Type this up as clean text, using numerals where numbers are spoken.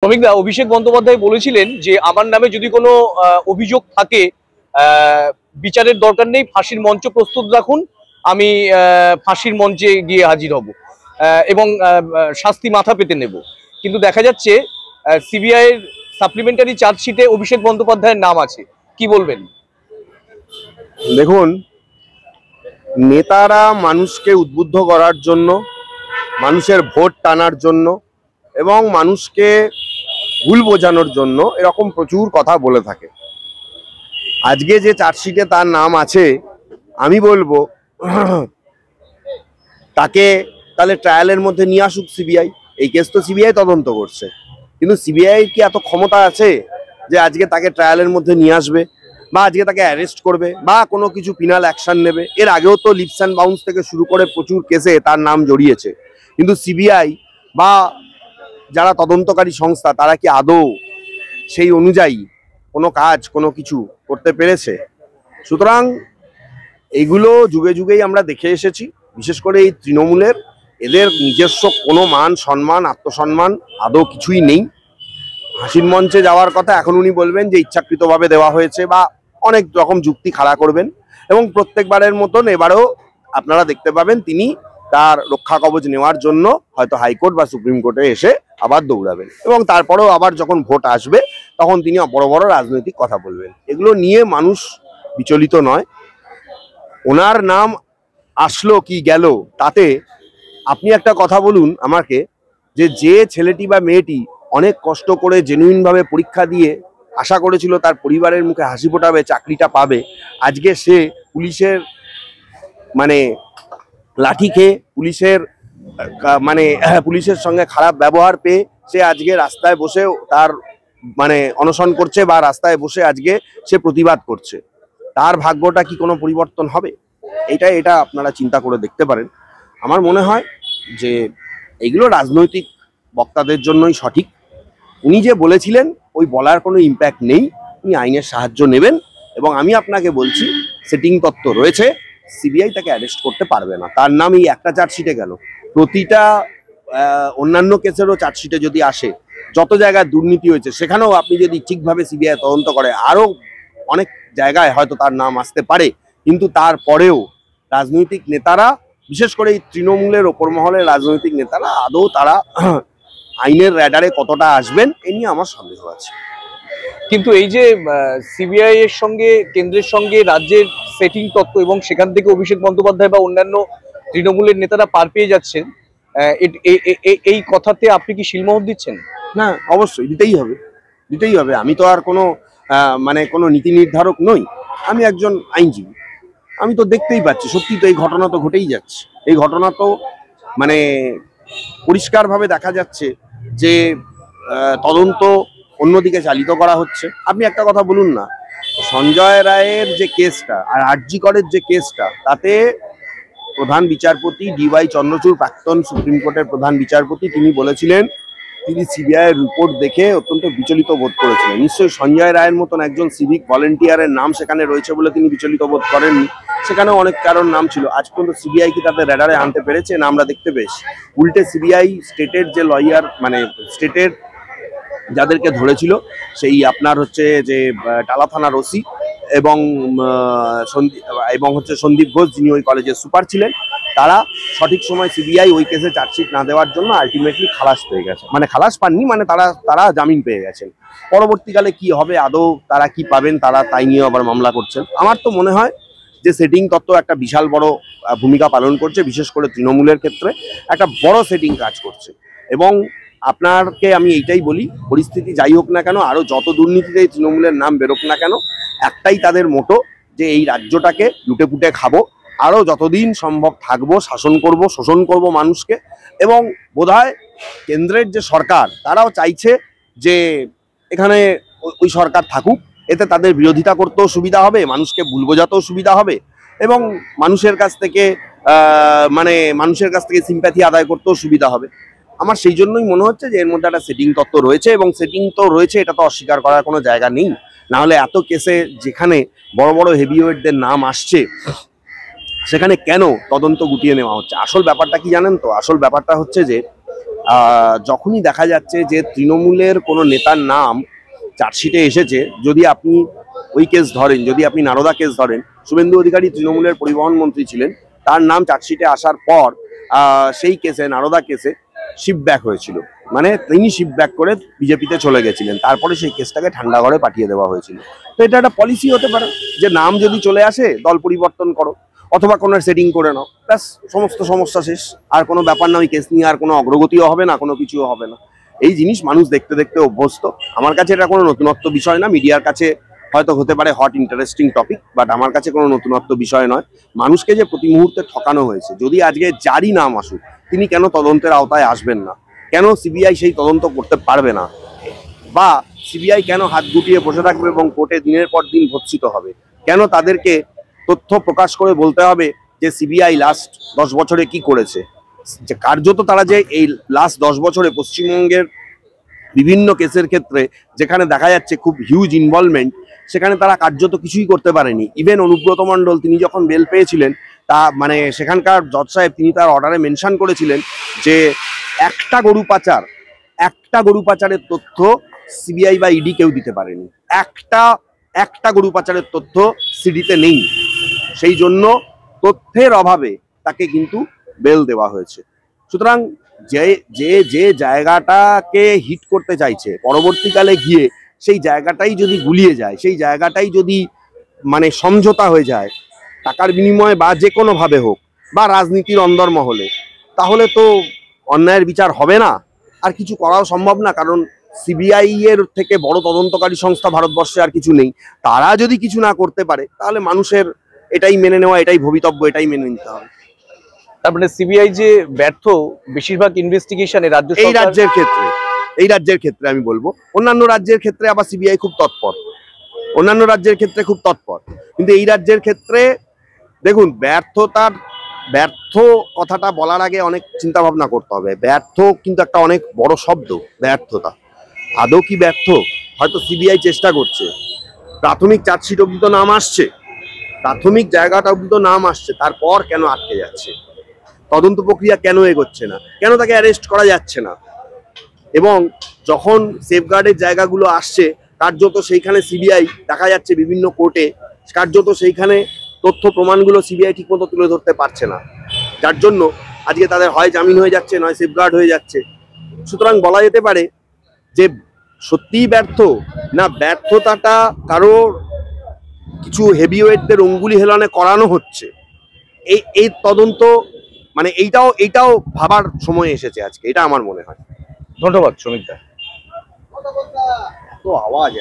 শ্রমিকদা, অভিষেক বন্দ্যোপাধ্যায় বলেছিলেন যে আমার নামে যদি কোনো অভিযোগ থাকে, বিচারের দরকার নেই, ফাঁসির মঞ্চ প্রস্তুত রাখুন, আমি ফাঁসির মঞ্চে গিয়ে হাজির হব এবং শাস্তি মাথা পেতে নেব। কিন্তু দেখা যাচ্ছে সিবিআই এর সাপ্লিমেন্টারি চার্জশিটে অভিষেক বন্দ্যোপাধ্যায়ের নাম আছে। কি বলবেন? দেখুন, নেতারা মানুষকে উদ্বুদ্ধ করার জন্য, মানুষের ভোট টানার জন্য এবং মানুষকে ভুল বোঝানোর জন্য এরকম প্রচুর কথা বলে থাকে। আজকে যে চার্জশিটে তার নাম আছে, আমি বলবো তাকে তাহলে ট্রায়ালের মধ্যে নিয়ে আসুক সিবিআই। এই কেস তো সিবিআই তদন্ত করছে, কিন্তু সিবিআই কি এত ক্ষমতা আছে যে আজকে তাকে ট্রায়ালের মধ্যে নিয়ে আসবে বা আজকে তাকে অ্যারেস্ট করবে বা কোনো কিছু পিনাল অ্যাকশন নেবে? এর আগেও তো লিপস অ্যান্ড বাউন্স থেকে শুরু করে প্রচুর কেসে তার নাম জড়িয়েছে, কিন্তু সিবিআই বা যারা তদন্তকারী সংস্থা তারা কি আদৌ সেই অনুযায়ী কোনো কাজ কোনো কিছু করতে পেরেছে? সুতরাং এইগুলো যুগে যুগেই আমরা দেখে এসেছি। বিশেষ করে এই তৃণমূলের, এদের নিজস্ব কোনো মান সম্মান আত্মসম্মান আদৌ কিছুই নেই। হাসির মঞ্চে যাওয়ার কথা এখন উনি বলবেন যে ইচ্ছাকৃতভাবে দেওয়া হয়েছে বা অনেক রকম যুক্তি খাড়া করবেন, এবং প্রত্যেকবারের মতন এবারেও আপনারা দেখতে পাবেন তিনি তার রক্ষা কবচ নেওয়ার জন্য হয়তো হাইকোর্ট বা সুপ্রিম কোর্টে এসে আবার দৌড়াবেন, এবং তারপরেও আবার যখন ভোট আসবে তখন তিনি বড় বড় রাজনৈতিক কথা বলবেন। এগুলো নিয়ে মানুষ বিচলিত নয়। ওনার নাম আসলো কি গেল তাতে আপনি একটা কথা বলুন আমাকে, যে ছেলেটি বা মেয়েটি অনেক কষ্ট করে জেনুইন ভাবে পরীক্ষা দিয়ে আশা করেছিল তার পরিবারের মুখে হাসি ফোটাবে, চাকরিটা পাবে, আজকে সে পুলিশের মানে লাঠি খেয়ে পুলিশের সঙ্গে খারাপ ব্যবহার পেয়ে সে আজকে রাস্তায় বসে তার অনশন করছে বা রাস্তায় বসে আজকে সে প্রতিবাদ করছে। তার ভাগ্যটা কি কোনো পরিবর্তন হবে? এটা আপনারা চিন্তা করে দেখতে পারেন। আমার মনে হয় যে এগুলো রাজনৈতিক বক্তাদের জন্যই সঠিক। উনি যে বলেছিলেন ওই বলার কোনো ইম্প্যাক্ট নেই, উনি আইনের সাহায্য নেবেন, এবং আমি আপনাকে বলছি সেটিং তত্ত্ব রয়েছে, সিবিআই তাকে অ্যারেস্ট করতে পারবে না। তার নাম এই একটা চার্জশিটে কেন, প্রতিটা অন্যান্য কেসেরও চার্জশিটে যদি আসে, যত জায়গায় দুর্নীতি হয়েছে সেখানেও আপনি যদি ঠিকভাবে সিবিআই তদন্ত করে আরও অনেক জায়গায় হয়তো তার নাম আসতে পারে। কিন্তু তারপরেও রাজনৈতিক নেতারা, বিশেষ করে এই তৃণমূলের ওপর মহলের রাজনৈতিক নেতারা আদৌ তারা আইনের র্যাডারে কতটা আসবেন এ নিয়ে আমার সন্দেহ আছে। কিন্তু এই যে সিবিআই এর সঙ্গে কেন্দ্রের সঙ্গে রাজ্যের সেটিং তত্ত্ব এবং সেখান থেকে অভিষেক বন্দ্যোপাধ্যায় বা অন্যান্য তৃণমূলের নেতারা পার পেয়ে যাচ্ছেন, এই কথাতে আপনি কি শিলমোহর দিচ্ছেন? না, অবশ্যই দিতেই হবে। আমি তো আর কোনো নীতি নির্ধারক নই, আমি একজন আইনজীবী। আমি তো দেখতেই পাচ্ছি, সত্যি তো এই ঘটনা তো ঘটেই যাচ্ছে। এই ঘটনা তো পরিষ্কারভাবে দেখা যাচ্ছে যে তদন্ত অন্যদিকে চালিত করা হচ্ছে। আপনি একটা কথা বলুন না, সঞ্জয় রায়ের যে কেসটা আর আরজি করের যে কেসটা, তাতে প্রধান বিচারপতি ডিওয়াই চন্দ্রচূড়, প্রাক্তন সুপ্রিম কোর্টের প্রধান বিচারপতি, তিনি বলেছিলেন তিনি সিবিআই রিপোর্ট দেখে অত্যন্ত বিচলিত বোধ করেছিলেন। নিশ্চয়ই সঞ্জয় রায়ের মতন একজন সিভিক ভলেন্টিয়ারের নাম সেখানে রয়েছে বলে তিনি বিচলিত বোধ করেননি, সেখানেও অনেক কারণ নাম ছিল। আজ পর্যন্ত সিবিআই কি তাদের র্যাডারে আনতে পেরেছে? না, আমরা দেখতে পেয়েছি উল্টে সিবিআই স্টেটের যে লয়ার, স্টেটের যাদেরকে ধরেছিল, সেই আপনার হচ্ছে যে টালা থানার ওসি এবং সন্দীপ ঘোষ, যিনি ওই কলেজের সুপার ছিলেন, তারা সঠিক সময় সিবিআই ওই কেসে চার্জশিট না দেওয়ার জন্য আলটিমেটলি খালাস পেয়ে গেছে। খালাস পাননি, তারা জামিন পেয়ে গেছেন। পরবর্তীকালে কি হবে, আদৌ তারা কি পাবেন, তারা তাই নিয়ে আবার মামলা করছেন। আমার তো মনে হয় যে সেটিং তত্ত্ব একটা বিশাল বড় ভূমিকা পালন করছে, বিশেষ করে তৃণমূলের ক্ষেত্রে একটা বড় সেটিং কাজ করছে। এবং আপনাকে আমি এইটাই বলি, পরিস্থিতি যাই হোক না কেন, আরো যত দুর্নীতিতে তৃণমূলের নাম বেরোক না কেন, একটাই তাদের মোটো, যে এই রাজ্যটাকে লুটে পুটে খাবো, আরো যতদিন সম্ভব থাকবো, শাসন করব, শোষণ করব মানুষকে। এবং বোধহয় কেন্দ্রের যে সরকার, তারাও চাইছে যে এখানে ওই সরকার থাকুক, এতে তাদের বিরোধিতা করতেও সুবিধা হবে, মানুষকে ভুল বোঝাতেও সুবিধা হবে, এবং মানুষের কাছ থেকে সিম্প্যাথি আদায় করতেও সুবিধা হবে। আমার সেই জন্যই মনে হচ্ছে যে এর মধ্যে একটা সেটিং তত্ত্ব রয়েছে, এবং সেটিং তো রয়েছে, এটা তো অস্বীকার করার কোনো জায়গা নেই। না হলে এত কেসে যেখানে বড় বড় হেভিওয়েটদের নাম আসছে, সেখানে কেন তদন্ত গুটিয়ে নেওয়া হচ্ছে? আসল ব্যাপারটা কি জানেন তো? আসল ব্যাপারটা হচ্ছে যে যখনই দেখা যাচ্ছে যে তৃণমূলের কোনো নেতার নাম চার্জশিটে এসেছে, যদি আপনি ওই কেস ধরেন, যদি আপনি নারদা কেস ধরেন, শুভেন্দু অধিকারী তৃণমূলের পরিবহন মন্ত্রী ছিলেন, তার নাম চার্জশিটে আসার পর সেই কেসে, নারদা কেসে শিফট ব্যাক হয়েছিল, মানে তিনি শিফট ব্যাক করে বিজেপিতে চলে গেছিলেন, তারপরে সেই কেসটাকে ঠান্ডা ঘরে পাঠিয়ে দেওয়া হয়েছিল। তো এটা একটা পলিসি হতে পারে যে নাম যদি চলে আসে দল পরিবর্তন করো, অথবা কোনো সেটিং করে নাও, ব্যাস সমস্ত সমস্যা শেষ, আর কোনো ব্যাপার না, ওই কেস নিয়ে আর কোনো অগ্রগতিও হবে না, কোনো কিছুও হবে না। এই জিনিস মানুষ দেখতে দেখতে অভ্যস্ত। আমার কাছে এটা কোনো নতুনত্ব বিষয় না, মিডিয়ার কাছে হয়তো হতে পারে হট ইন্টারেস্টিং টপিক, বাট আমার কাছে কোনো নতুনত্ব বিষয় নয়। মানুষকে যে প্রতি মুহূর্তে ঠকানো হয়েছে, যদি আজকে যারই নাম আসুক, তিনি কেন তদন্তের আওতায় আসবেন না? কেন সিবিআই সেই তদন্ত করতে পারবে না? বা সিবিআই কেন হাত গুটিয়ে বসে থাকবে এবং কোর্টে দিনের পর দিন ভর্ৎসিত হবে? কেন তাদেরকে তথ্য প্রকাশ করে বলতে হবে যে সিবিআই লাস্ট 10 বছরে কি করেছে? যে কার্যত তারা যে এই লাস্ট 10 বছরে পশ্চিমবঙ্গের বিভিন্ন কেসের ক্ষেত্রে যেখানে দেখা যাচ্ছে খুব হিউজ ইনভলভমেন্ট, সেখানে তারা কার্যত কিছুই করতে পারেনি। ইভেন অনুব্রত মণ্ডল তিনি যখন বেল পেয়েছিলেন, তা মানে সেখানকার জজ সাহেব তিনি তার অর্ডারে মেনশন করেছিলেন যে একটা গরু পাচারের তথ্য সিবিআই বা ইডি কেউ দিতে পারেনি। একটা গরু পাচারের তথ্য সিডিতে নেই, সেই জন্য তথ্যের অভাবে তাকে কিন্তু বেল দেওয়া হয়েছে। সুতরাং যে যে যে জায়গাটাকে হিট করতে চাইছে, পরবর্তীকালে গিয়ে সেই জায়গাটাই যদি গুলিয়ে যায়, সেই জায়গাটাই যদি মানে সমঝোতা হয়ে যায় টাকার বিনিময়ে বা যে কোনোভাবে হোক, বা রাজনীতির অন্দরমহলে, তাহলে তো অন্যায়ের বিচার হবে না, আর কিছু করাও সম্ভব না। কারণ সিবিআই এর থেকে বড় তদন্তকারী সংস্থা ভারতবর্ষে আর কিছু নেই। তারা যদি কিছু না করতে পারে, তাহলে মানুষের এটাই মেনে নেওয়া, এটাই ভবিতব্য, এটাই মেনে নিতে হবে। তার মানে সিবিআই যে ব্যর্থ বেশিরভাগ ইনভেস্টিগেশনে এই রাজ্যের ক্ষেত্রে আমি বলবো, অন্যান্য রাজ্যের ক্ষেত্রে আবার সিবিআই খুব তৎপর, কিন্তু এই রাজ্যের ক্ষেত্রে দেখুন, ব্যর্থ কথাটা বলার আগে অনেক চিন্তা ভাবনা করতে হবে। ব্যর্থ কিন্তু একটা অনেক বড় শব্দ। ব্যর্থতা আদৌ কি ব্যর্থ? হয়তো সিবিআই চেষ্টা করছে, প্রাথমিক চার্জশিট অব্দি তো নাম আসছে, প্রাথমিক জায়গাটা অব্দি তো নাম আসছে, তারপর কেন আটকে যাচ্ছে? তদন্ত প্রক্রিয়া কেন এগোচ্ছে না? কেন তাকে অ্যারেস্ট করা যাচ্ছে না? এবং যখন সেফগার্ডের জায়গাগুলো আসছে, কার্যত সেইখানে সিবিআই দেখা যাচ্ছে বিভিন্ন কোর্টে, কার্যত সেইখানে তথ্য প্রমাণগুলো সিবিআই ঠিকমতো তুলে ধরতে পারছে না, যার জন্য আজকে তাদের হয় জামিন হয়ে যাচ্ছে, নয় সেফগার্ড হয়ে যাচ্ছে। সুতরাং বলা যেতে পারে যে সত্যিই ব্যর্থ, না ব্যর্থতাটা কারোর কিছু হেভিওয়েটদের অঙ্গুলি হেলনে করানো হচ্ছে, এই তদন্ত মানে এইটাও ভাবার সময় এসেছে আজকে, এটা আমার মনে হয়। ধন্যবাদ শ্রমিক দা। এত আওয়াজ